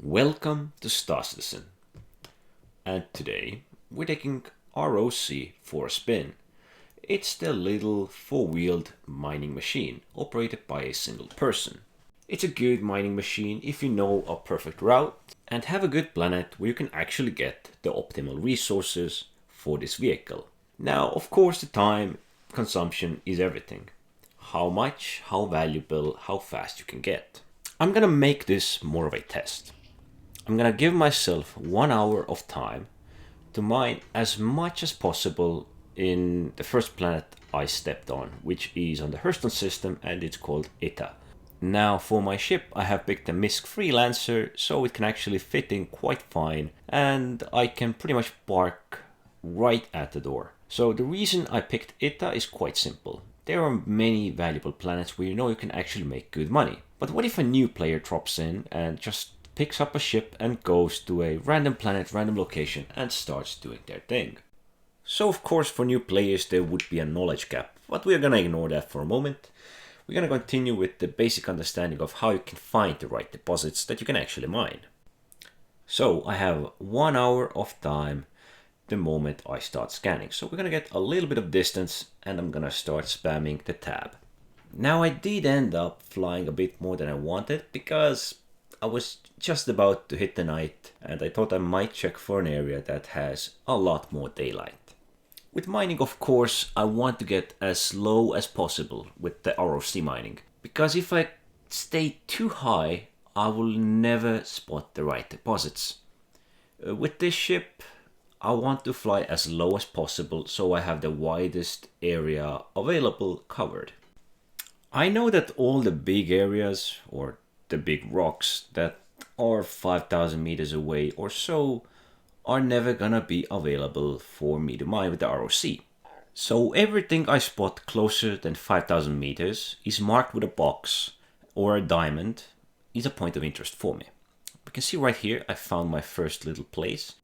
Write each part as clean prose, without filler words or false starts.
Welcome to Stasisen, and today we're taking ROC for a spin. It's the little four-wheeled mining machine operated by a single person. It's a good mining machine if you know a perfect route and have a good planet where you can actually get the optimal resources for this vehicle. Now, of course, the time consumption is everything. How much, how valuable, how fast you can get. I'm gonna make this more of a test. I'm gonna give myself 1 hour of time to mine as much as possible in the first planet I stepped on, which is on the Hurston system and it's called Ita. Now for my ship I have picked a MISC Freelancer, so it can actually fit in quite fine and I can pretty much park right at the door. So the reason I picked Ita is quite simple. There are many valuable planets where you know you can actually make good money. But what if a new player drops in and just picks up a ship and goes to a random planet, random location and starts doing their thing? So of course for new players there would be a knowledge gap, but we're gonna ignore that for a moment. We're gonna continue with the basic understanding of how you can find the right deposits that you can actually mine. So I have 1 hour of time the moment I start scanning. So we're gonna get a little bit of distance and I'm gonna start spamming the tab. Now I did end up flying a bit more than I wanted because I was just about to hit the night and I thought I might check for an area that has a lot more daylight. With mining, of course, I want to get as low as possible with the ROC mining, because if I stay too high, I will never spot the right deposits. With this ship, I want to fly as low as possible so I have the widest area available covered. I know that all the big areas, or the big rocks that are 5,000 meters away or so, are never gonna be available for me to mine with the ROC. So everything I spot closer than 5,000 meters is marked with a box or a diamond is a point of interest for me. You can see right here I found my first little place.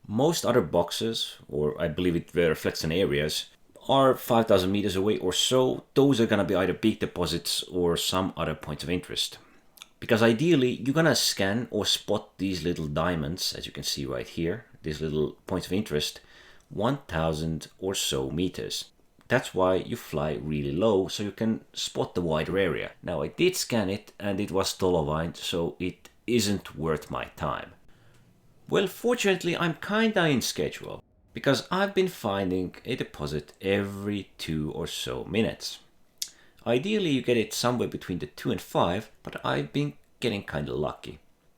Most other boxes, or I believe it reflects in areas, are 5,000 meters away or so. Those are gonna be either big deposits or some other points of interest. Because ideally, you're gonna scan or spot these little diamonds, as you can see right here, these little points of interest, 1,000 or so meters. That's why you fly really low, so you can spot the wider area. Now I did scan it, and it was Dolovine, so it isn't worth my time. Well, fortunately, I'm kinda in schedule, because I've been finding a deposit every 2 or so minutes. Ideally you get it somewhere between the 2 and 5, but I've been getting kinda lucky.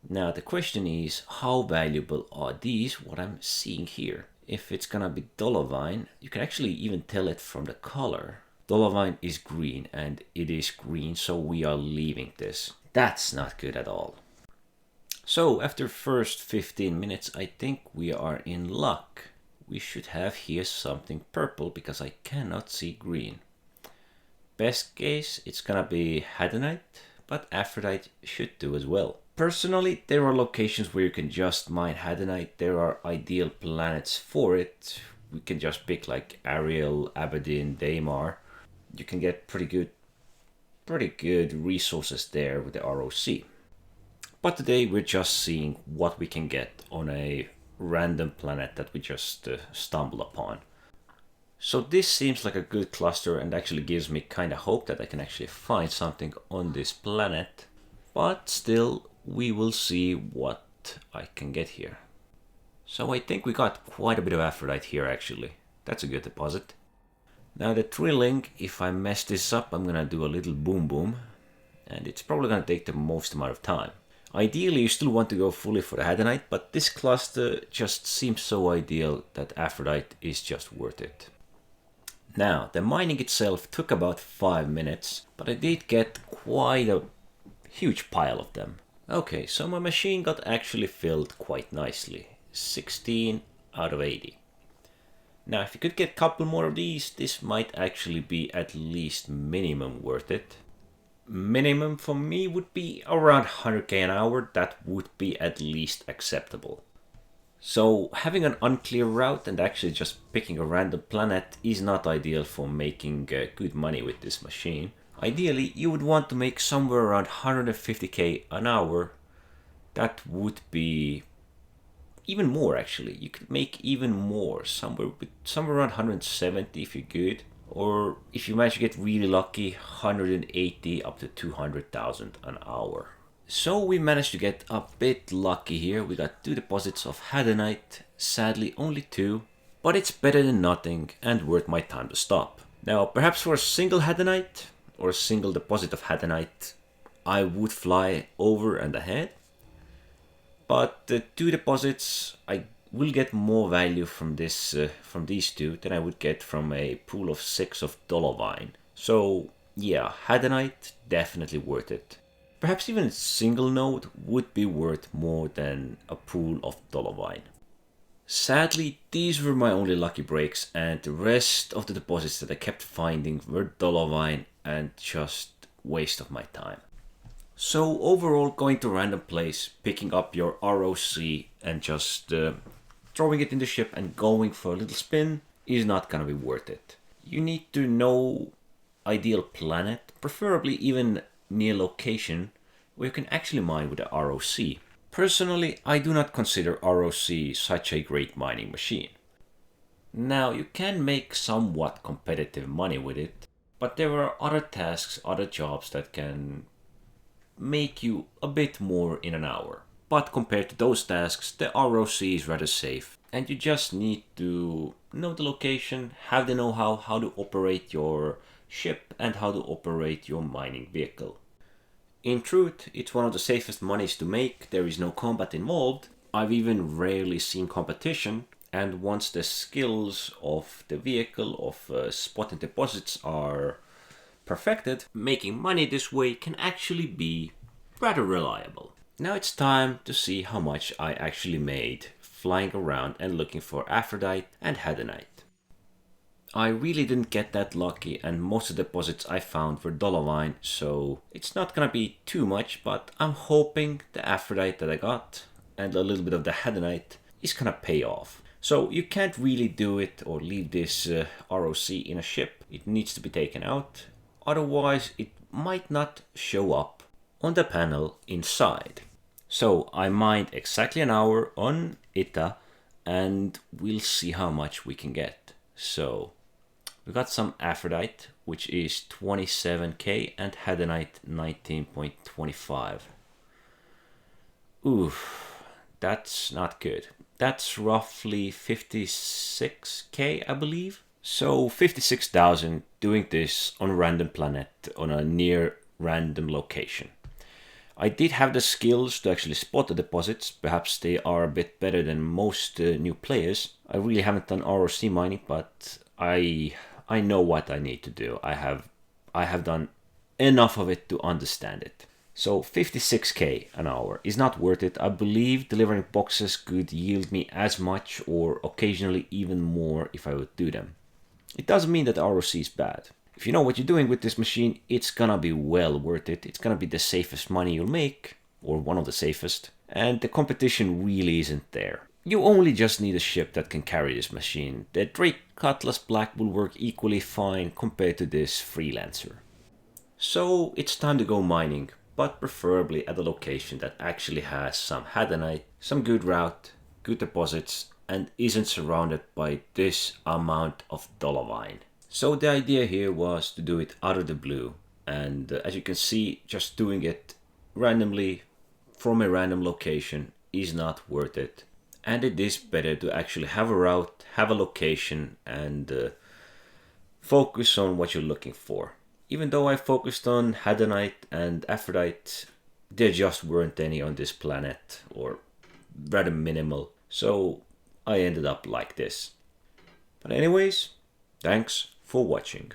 Now the question is, how valuable are these, what I'm seeing here? If it's gonna be Dolovine, you can actually even tell it from the color. Dolovine is green, and it is green, so we are leaving this. That's not good at all. So after first 15 minutes, I think we are in luck. We should have here something purple because I cannot see green. Best case, it's gonna be Hadonite, but Aphrodite should do as well. Personally, there are locations where you can just mine Hadonite. There are ideal planets for it. We can just pick like Ariel, Aberdeen, Daymar. You can get pretty good resources there with the ROC. But today we're just seeing what we can get on a random planet that we just stumble upon. So this seems like a good cluster and actually gives me kinda hope that I can actually find something on this planet. But still, we will see what I can get here. So I think we got quite a bit of Aphrodite here actually. That's a good deposit. Now the drilling, if I mess this up, I'm gonna do a little boom boom. And it's probably gonna take the most amount of time. Ideally, you still want to go fully for the Hadonite, but this cluster just seems so ideal that Aphrodite is just worth it. Now, the mining itself took about 5 minutes, but I did get quite a huge pile of them. Okay, so my machine got actually filled quite nicely. 16 out of 80. Now, if you could get a couple more of these, this might actually be at least minimum worth it. Minimum for me would be around 100k an hour. That would be at least acceptable. So having an unclear route and actually just picking a random planet is not ideal for making good money with this machine. Ideally, you would want to make somewhere around 150k an hour that would be even more actually. You could make even more, somewhere around 170 if you're good. Or if you manage to get really lucky, 180 up to 200,000 an hour. So we managed to get a bit lucky here. We got 2 deposits of Hadanite, sadly only 2, but it's better than nothing and worth my time to stop. Now perhaps for a single Hadanite or a single deposit of Hadanite, I would fly over and ahead. But the 2 deposits, I will get more value from these 2 than I would get from a pool of 6 of Dolovine. So yeah, Hadanite definitely worth it. Perhaps even a single node would be worth more than a pool of Dolovine. Sadly, these were my only lucky breaks, and the rest of the deposits that I kept finding were Dolovine and just waste of my time. So overall, going to a random place, picking up your ROC and just throwing it in the ship and going for a little spin is not gonna be worth it. You need to know ideal planet, preferably even near location, where you can actually mine with the ROC. Personally, I do not consider ROC such a great mining machine. Now, you can make somewhat competitive money with it, but there are other tasks, other jobs that can make you a bit more in an hour. But compared to those tasks, the ROC is rather safe, and you just need to know the location, have the know-how, how to operate your ship and how to operate your mining vehicle. In truth, it's one of the safest monies to make. There is no combat involved. I've even rarely seen competition, and once the skills of the vehicle, of spotting deposits are perfected, making money this way can actually be rather reliable. Now it's time to see how much I actually made flying around and looking for Aphrodite and Hadanite. I really didn't get that lucky, and most of the deposits I found were Dolovine, so it's not gonna be too much, but I'm hoping the Aphrodite that I got and a little bit of the Hadanite is gonna pay off. So you can't really do it or leave this ROC in a ship. It needs to be taken out, otherwise it might not show up on the panel inside. So I mined exactly an hour on Ita, and we'll see how much we can get. So we got some Aphrodite, which is 27k, and Hadanite 19.25. Oof, that's not good. That's roughly 56k, I believe. So 56,000 doing this on a random planet on a near random location. I did have the skills to actually spot the deposits. Perhaps they are a bit better than most new players. I really haven't done ROC mining, but I know what I need to do. I have done enough of it to understand it. So 56k an hour is not worth it. I believe delivering boxes could yield me as much or occasionally even more if I would do them. It doesn't mean that ROC is bad. If you know what you're doing with this machine, it's gonna be well worth it. It's gonna be the safest money you'll make, or one of the safest, and the competition really isn't there. You only just need a ship that can carry this machine. The Drake Cutlass Black will work equally fine compared to this Freelancer. So it's time to go mining, but preferably at a location that actually has some Hadanite, some good route, good deposits, and isn't surrounded by this amount of Dolovine. So the idea here was to do it out of the blue, and as you can see, just doing it randomly from a random location is not worth it. And it is better to actually have a route, have a location, and focus on what you're looking for. Even though I focused on Hadanite and Aphrodite, there just weren't any on this planet, or rather minimal, so I ended up like this. But anyways, thanks for watching.